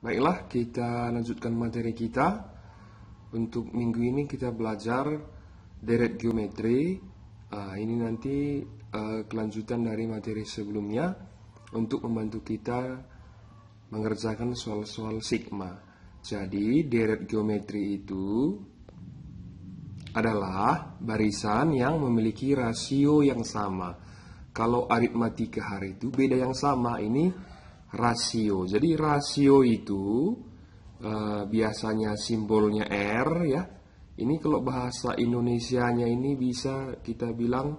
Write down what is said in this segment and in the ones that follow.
Baiklah, kita lanjutkan materi kita. Untuk minggu ini kita belajar deret geometri. Ini nanti kelanjutan dari materi sebelumnya untuk membantu kita mengerjakan soal-soal sigma. Jadi, deret geometri itu adalah barisan yang memiliki rasio yang sama. Kalau aritmatika hari itu beda yang sama, ini rasio. Jadi rasio itu biasanya simbolnya R ya. Ini kalau bahasa Indonesianya ini bisa kita bilang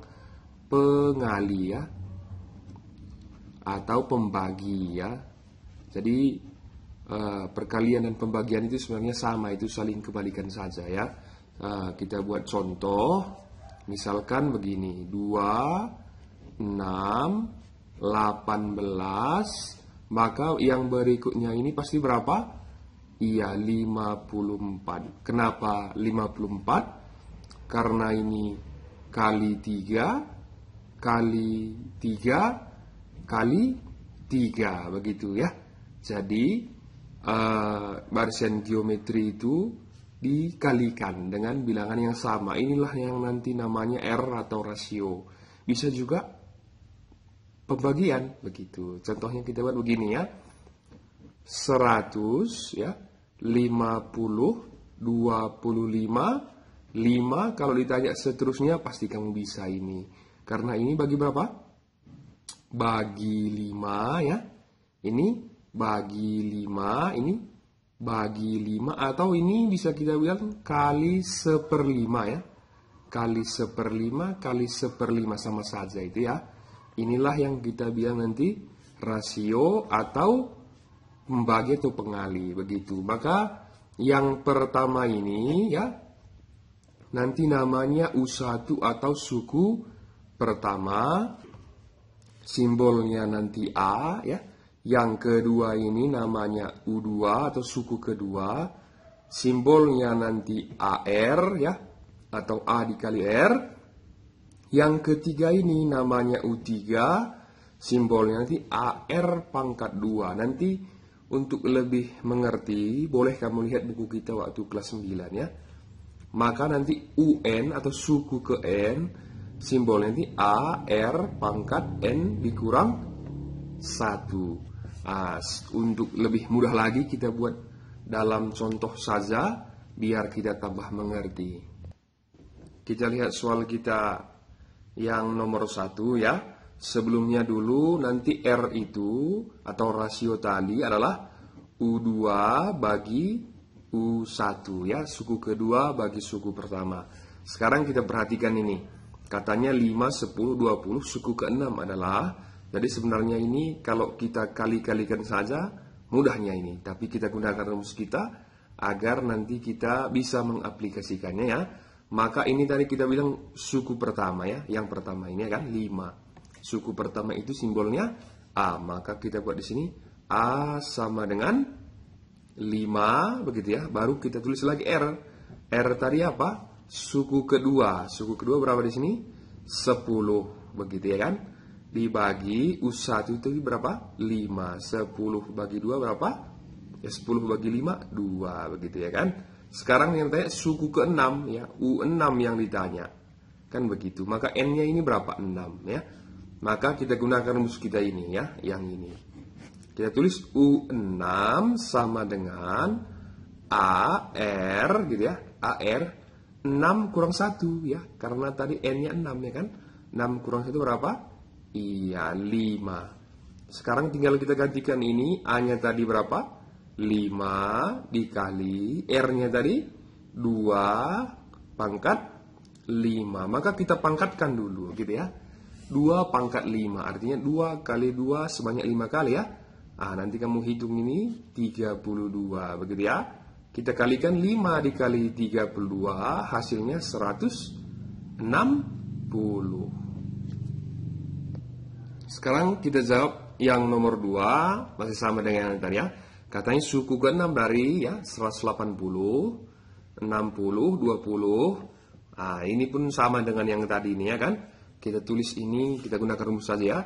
pengali ya, atau pembagi ya. Jadi perkalian dan pembagian itu sebenarnya sama, itu saling kebalikan saja ya. Kita buat contoh, misalkan begini, 2, 6, 18, maka yang berikutnya ini pasti berapa? Iya, 54. Kenapa 54? Karena ini kali 3, kali 3, kali 3, begitu ya. Jadi, barisan geometri itu dikalikan dengan bilangan yang sama. Inilah yang nanti namanya R atau rasio. Bisa juga pembagian, begitu. Contohnya kita buat begini ya. 100 ya, 50, 25, 5. Kalau ditanya seterusnya pasti kamu bisa ini. Karena ini bagi berapa? Bagi 5 ya. Ini bagi 5, ini bagi 5, atau ini bisa kita bilang kali 1/5 ya. Kali 1/5, kali 1/5 sama saja itu ya. Inilah yang kita bilang nanti rasio atau pembagi atau pengali, begitu. Maka yang pertama ini ya, nanti namanya U1 atau suku pertama, simbolnya nanti A ya. Yang kedua ini namanya U2 atau suku kedua, simbolnya nanti AR ya, atau A dikali R. Yang ketiga ini namanya U3, simbolnya nanti AR pangkat 2. Nanti untuk lebih mengerti, boleh kamu lihat buku kita waktu kelas 9 ya. Maka nanti UN atau suku ke N, simbolnya nanti AR pangkat N dikurang 1. Untuk lebih mudah lagi kita buat dalam contoh saja, biar kita tambah mengerti. Kita lihat soal kita yang nomor 1 ya. Sebelumnya dulu nanti R itu atau rasio tadi adalah U2 bagi U1 ya. Suku kedua bagi suku pertama. Sekarang kita perhatikan ini. Katanya 5, 10, 20. Suku ke-6 adalah, jadi sebenarnya ini kalau kita kali-kalikan saja mudahnya ini. Tapi kita gunakan rumus kita agar nanti kita bisa mengaplikasikannya ya. Maka ini tadi kita bilang suku pertama ya. Yang pertama ini kan 5. Suku pertama itu simbolnya A. Maka kita buat di sini A sama dengan 5 begitu ya. Baru kita tulis lagi R. R tadi apa? Suku kedua. Suku kedua berapa di sini? 10 begitu ya kan? Dibagi U1 itu berapa? 5. 10 bagi 2 berapa? Ya 10 bagi 5 2 begitu ya kan? Sekarang yang tanya suku ke-6 ya, U6 yang ditanya. Kan begitu. Maka N-nya ini berapa? 6 ya. Maka kita gunakan rumus kita ini ya, yang ini. Kita tulis U6 sama dengan AR gitu ya. AR 6 kurang 1 ya. Karena tadi N-nya 6 ya kan. 6 kurang 1 berapa? Iya, 5. Sekarang tinggal kita gantikan ini. A-nya tadi berapa? 5 dikali R-nya tadi 2 pangkat 5. Maka kita pangkatkan dulu gitu ya. 2 pangkat 5 artinya 2 kali 2 sebanyak 5 kali ya. Nanti kamu hitung ini 32 begitu ya. Kita kalikan 5 dikali 32 hasilnya 160. Sekarang kita jawab yang nomor 2, masih sama dengan yang tadi ya. Katanya suku ke-6 dari ya 180, 60, 20. Ini pun sama dengan yang tadi ini ya kan. Kita tulis ini, kita gunakan rumus saja ya.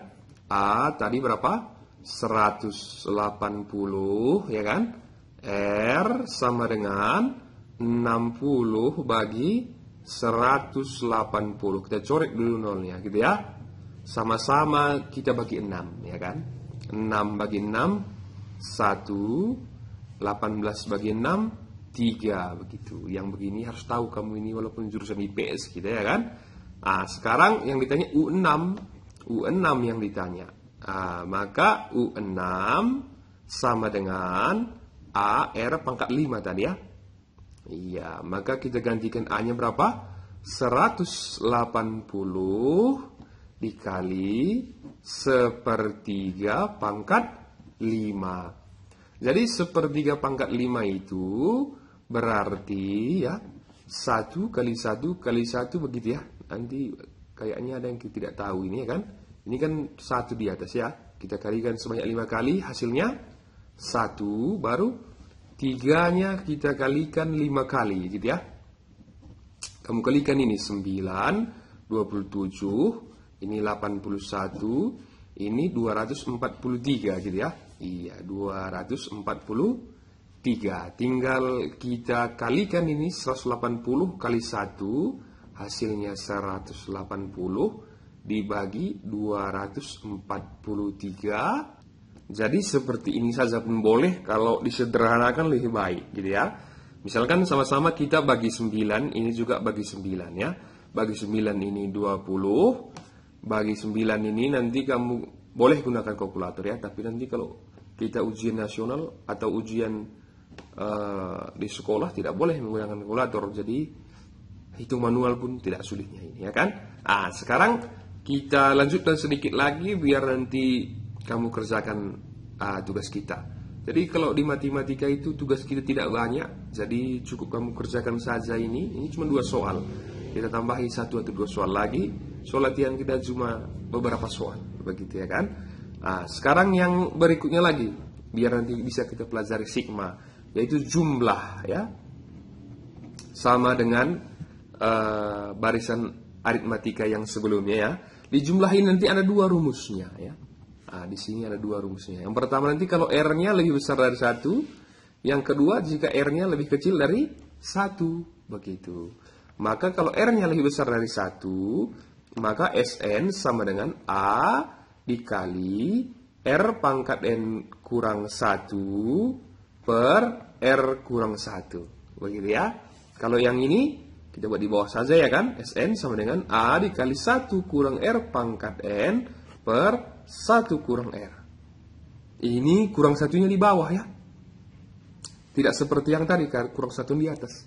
A tadi berapa? 180 ya kan. R sama dengan 60 bagi 180. Kita coret dulu nolnya gitu ya. Sama-sama kita bagi 6 ya kan. 6 bagi 6 1, 18 bagi 6 3 begitu. Yang begini harus tahu kamu ini walaupun jurusan IPS gitu ya kan. Nah, sekarang yang ditanya U6. U6 yang ditanya. Maka U6 sama dengan AR pangkat 5 tadi ya. Iya, maka kita gantikan A-nya berapa? 180 dikali 1/3 pangkat 5. Jadi 1/3 pangkat 5 itu berarti ya 1 kali 1 kali 1 begitu ya. Nanti kayaknya ada yang tidak tahu ini ya kan. Ini kan 1 di atas ya. Kita kalikan sebanyak 5 kali, hasilnya 1, baru 3-nya kita kalikan 5 kali gitu ya. Kamu kalikan ini 9, 27, ini 81, ini 243 gitu ya. Iya, 243. Tinggal kita kalikan ini 180 kali 1, hasilnya 180 dibagi 243. Jadi seperti ini saja pun boleh, kalau disederhanakan lebih baik gitu ya. Misalkan sama-sama kita bagi 9, ini juga bagi 9 ya. Bagi 9 ini 20, bagi 9 ini nanti kamu boleh gunakan kalkulator ya. Tapi nanti kalau kita ujian nasional atau ujian di sekolah tidak boleh menggunakan kalkulator. Jadi hitung manual pun tidak sulitnya ini ya kan. Sekarang kita lanjutkan sedikit lagi biar nanti kamu kerjakan tugas kita. Jadi kalau di matematika itu tugas kita tidak banyak, jadi cukup kamu kerjakan saja ini. Ini cuma 2 soal. Kita tambahi 1 atau 2 soal lagi. Soal latihan kita cuma beberapa soal, begitu ya kan? Sekarang yang berikutnya lagi, biar nanti bisa kita pelajari sigma, yaitu jumlah ya. Sama dengan barisan aritmatika yang sebelumnya ya. Di jumlah ini nanti ada 2 rumusnya ya. Di sini ada 2 rumusnya. Yang pertama nanti kalau R-nya lebih besar dari 1. Yang kedua jika R-nya lebih kecil dari 1. Begitu. Maka kalau R-nya lebih besar dari 1, maka Sn sama dengan A dikali R pangkat N kurang 1 per R kurang 1. Begitu ya. Kalau yang ini kita buat di bawah saja ya kan. Sn sama dengan A dikali 1 kurang R pangkat N per 1 kurang R. Ini kurang satunya di bawah ya. Tidak seperti yang tadi, kurang satu di atas.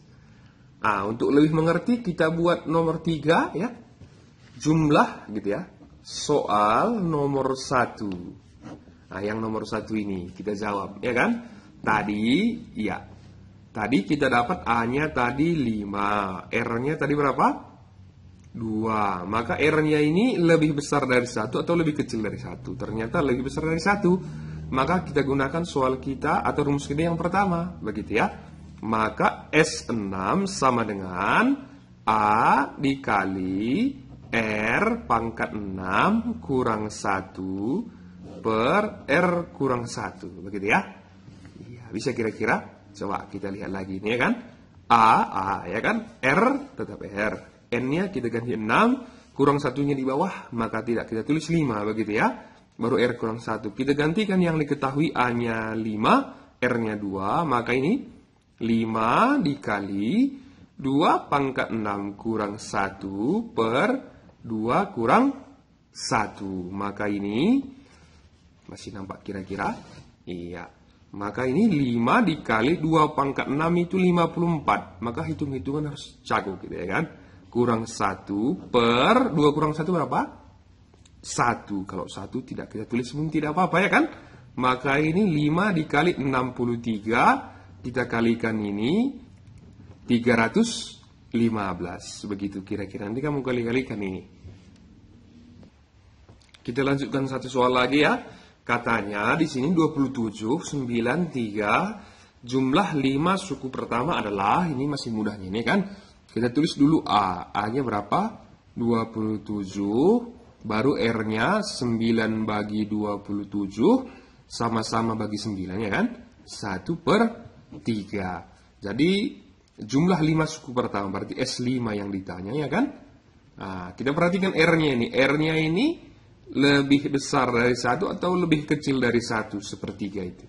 Untuk lebih mengerti kita buat nomor 3 ya. Jumlah gitu ya. Soal nomor 1. Yang nomor 1 ini kita jawab ya kan. Tadi kita dapat A-nya tadi 5. R-nya tadi berapa? 2. Maka R-nya ini lebih besar dari 1 atau lebih kecil dari 1. Ternyata lebih besar dari 1. Maka kita gunakan soal kita atau rumus kita yang pertama. Begitu ya. Maka S6 sama dengan A dikali R pangkat 6 kurang 1 per R kurang 1. Begitu ya. Iya, bisa kira-kira? Coba kita lihat lagi ini ya kan. A ya kan. R tetap R. N-nya kita ganti 6, kurang satunya di bawah, maka tidak, kita tulis 5, begitu ya. Baru R kurang 1. Kita gantikan yang diketahui A-nya 5, R-nya 2, maka ini 5 dikali 2 pangkat 6 kurang 1 per 2 kurang 1. Maka ini, masih nampak kira-kira? Iya. Maka ini 5 dikali 2 pangkat 6 itu 54. Maka hitung-hitungan harus jago gitu ya kan. Kurang 1 per 2 kurang 1 berapa? 1. Kalau 1 tidak kita tulis pun tidak apa-apa ya kan? Maka ini 5 dikali 63. Kita kalikan ini 315. Begitu kira-kira. Nanti kamu kali-kalikan ini. Kita lanjutkan satu soal lagi ya. Katanya di sini 27, 93. Jumlah 5 suku pertama adalah, ini masih mudahnya ini kan. Kita tulis dulu A. A-nya berapa? 27. Baru R-nya 9 bagi 27. Sama-sama bagi 9 ya kan? 1 per 3. Jadi jumlah 5 suku pertama berarti S5 yang ditanya ya kan. Nah, kita perhatikan R-nya ini. R-nya ini lebih besar dari 1 atau lebih kecil dari 1 sepertiga itu.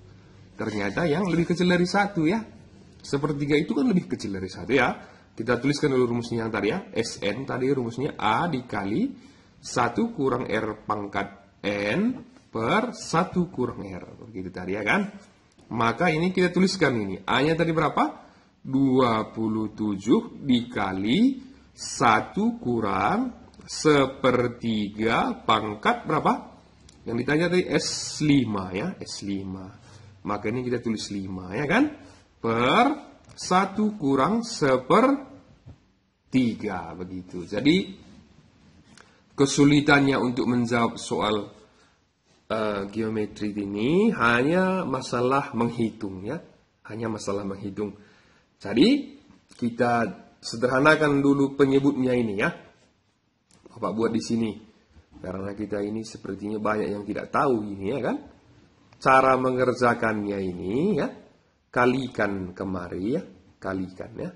Ternyata yang lebih kecil dari 1 ya. Sepertiga itu kan lebih kecil dari 1 ya. Kita tuliskan dulu rumusnya yang tadi ya. Sn tadi rumusnya A dikali 1 kurang R pangkat N per 1 kurang R. Begitu tadi ya kan. Maka ini kita tuliskan ini. A-nya tadi berapa? 27 dikali 1 kurang sepertiga pangkat berapa? Yang ditanya tadi S5 ya. S5. Maka ini kita tulis 5 ya kan. Per 1 kurang sepertiga begitu. Jadi kesulitannya untuk menjawab soal geometri ini hanya masalah menghitung ya. Hanya masalah menghitung. Jadi kita sederhanakan dulu penyebutnya ini ya. Bapak buat di sini. Karena kita ini sepertinya banyak yang tidak tahu ini ya kan. Cara mengerjakannya ini ya. Kalikan kemari ya, kalikan ya.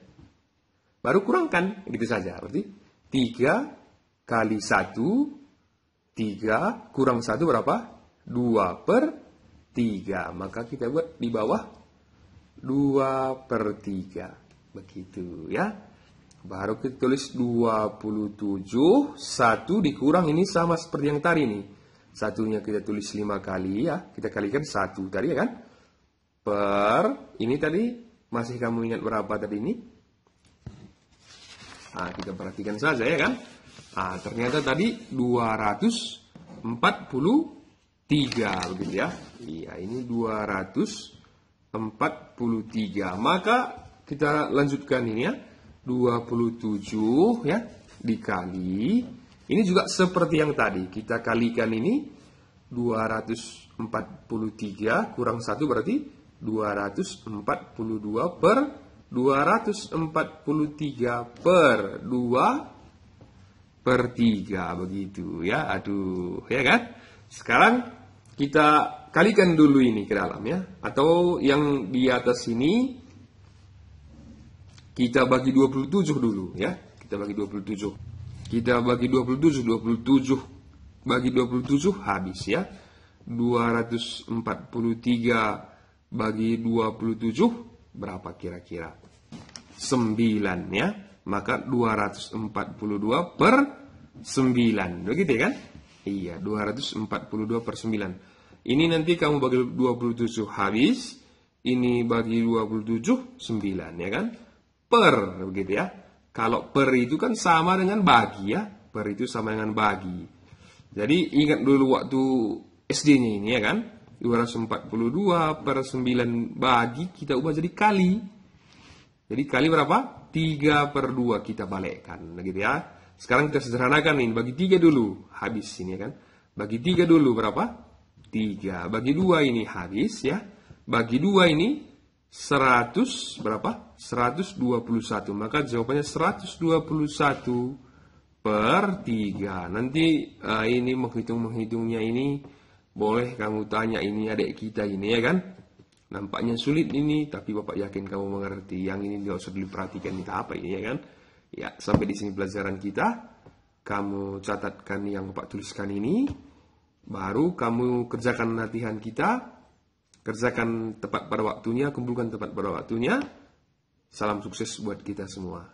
Baru kurangkan, gitu saja. Berarti 3 kali 1, 3 kurang 1 berapa? 2/3. Maka kita buat di bawah 2/3. Begitu ya. Baru kita tulis 27, 1 dikurang ini sama seperti yang tadi nih. Satunya kita tulis 5 kali ya. Kita kalikan 1 tadi ya kan. Per, ini tadi, masih kamu ingat berapa tadi ini? Nah, kita perhatikan saja ya kan. Nah, ternyata tadi 243, begitu ya. Iya, ini 243. Maka kita lanjutkan ini ya. 27 ya, dikali. Ini juga seperti yang tadi. Kita kalikan ini, 243 kurang 1 berarti 242 per 243 per 2/3 begitu ya. Aduh ya kan. Sekarang kita kalikan dulu ini ke dalam ya. Atau yang di atas ini kita bagi 27 dulu ya. Kita bagi 27. Kita bagi 27 bagi 27 habis ya. 243 bagi 27 berapa kira-kira? 9 ya. Maka 242 per 9. Begitu ya kan? Iya, 242 per 9. Ini nanti kamu bagi 27 habis. Ini bagi 27 9 ya kan? Per begitu ya. Kalau per itu kan sama dengan bagi ya. Per itu sama dengan bagi. Jadi ingat dulu waktu SD-nya ini ya kan? 242 per 9 bagi kita ubah jadi kali. Jadi kali berapa? 3/2 kita balikkan. Begitu ya. Sekarang kita sederhanakan ini. Bagi 3 dulu. Habis ini ya kan. Bagi 3 dulu berapa? 3. Bagi 2 ini habis ya. Bagi 2 ini 100 berapa? 121. Maka jawabannya 121 per 3. Nanti ini menghitungnya ini boleh kamu tanya ini adik kita ini ya kan. Nampaknya sulit ini, tapi Bapak yakin kamu mengerti. Yang ini tidak usah diperhatikan kita apa ini ya kan. Ya, sampai di sini pelajaran kita. Kamu catatkan yang Bapak tuliskan ini. Baru kamu kerjakan latihan kita. Kerjakan tepat pada waktunya, kumpulkan tepat pada waktunya. Salam sukses buat kita semua.